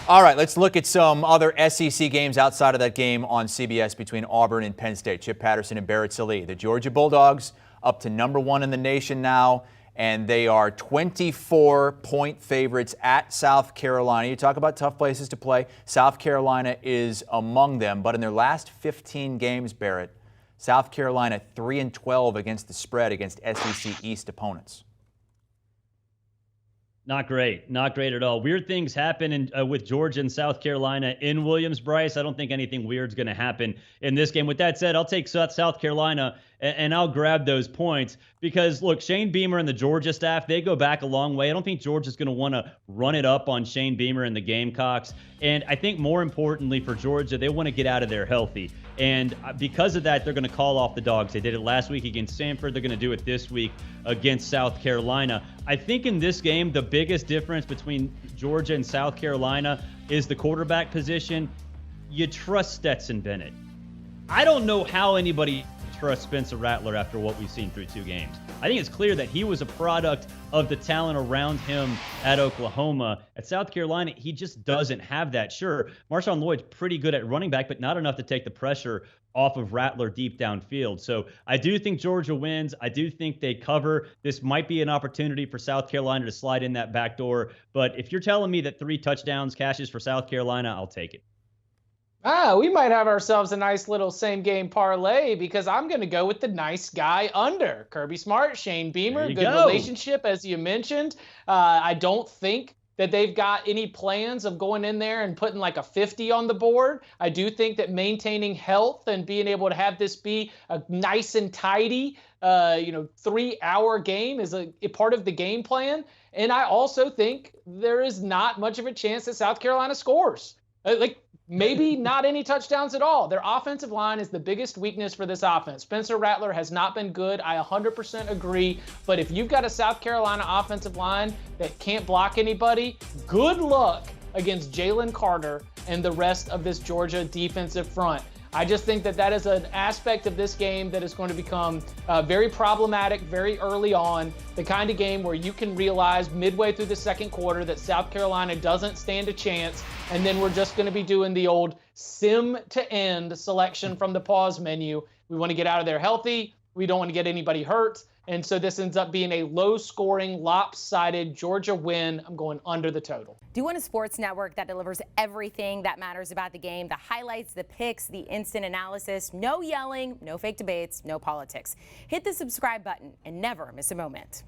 All right, let's look at some other SEC games outside of that game on CBS between Auburn and Penn State. Chip Patterson and Barrett Sallee. The Georgia Bulldogs up to #1 in the nation now, and they are 24-point favorites at South Carolina. You talk about tough places to play. South Carolina is among them, but in their last 15 games, Barrett, South Carolina 3-12 against the spread against SEC East opponents. Not great. Not great at all. Weird things happen with Georgia and South Carolina in Williams-Brice. I don't think anything weird's going to happen in this game. With that said, I'll take South Carolina and I'll grab those points because, look, Shane Beamer and the Georgia staff, they go back a long way. I don't think Georgia's going to want to run it up on Shane Beamer and the Gamecocks. And I think more importantly for Georgia, they want to get out of there healthy. And because of that, they're going to call off the dogs. They did it last week against Stanford. They're going to do it this week against South Carolina. I think in this game, the biggest difference between Georgia and South Carolina is the quarterback position. You trust Stetson Bennett. I don't know how anybody trusts Spencer Rattler after what we've seen through 2 games. I think it's clear that he was a product of the talent around him at Oklahoma. At South Carolina, he just doesn't have that. Sure, Marshawn Lloyd's pretty good at running back, but not enough to take the pressure off of Rattler deep downfield. So I do think Georgia wins. I do think they cover. This might be an opportunity for South Carolina to slide in that back door. But if you're telling me that 3 touchdowns cashes for South Carolina, I'll take it. We might have ourselves a nice little same game parlay because I'm going to go with the nice guy under. Kirby Smart, Shane Beamer, good relationship, as you mentioned. I don't think that they've got any plans of going in there and putting like a 50 on the board. I do think that maintaining health and being able to have this be a nice and tidy, 3-hour game is a part of the game plan. And I also think there is not much of a chance that South Carolina scores. Maybe not any touchdowns at all. Their offensive line is the biggest weakness for this offense. Spencer Rattler has not been good. I 100% agree. But if you've got a South Carolina offensive line that can't block anybody, good luck against Jalen Carter and the rest of this Georgia defensive front. I just think that is an aspect of this game that is going to become very problematic very early on. The kind of game where you can realize midway through the second quarter that South Carolina doesn't stand a chance, and then we're just going to be doing the old sim to end selection from the pause menu. We want to get out of there healthy. We don't want to get anybody hurt. And so this ends up being a low-scoring, lopsided Georgia win. I'm going under the total. Do you want a sports network that delivers everything that matters about the game? The highlights, the picks, the instant analysis, no yelling, no fake debates, no politics. Hit the subscribe button and never miss a moment.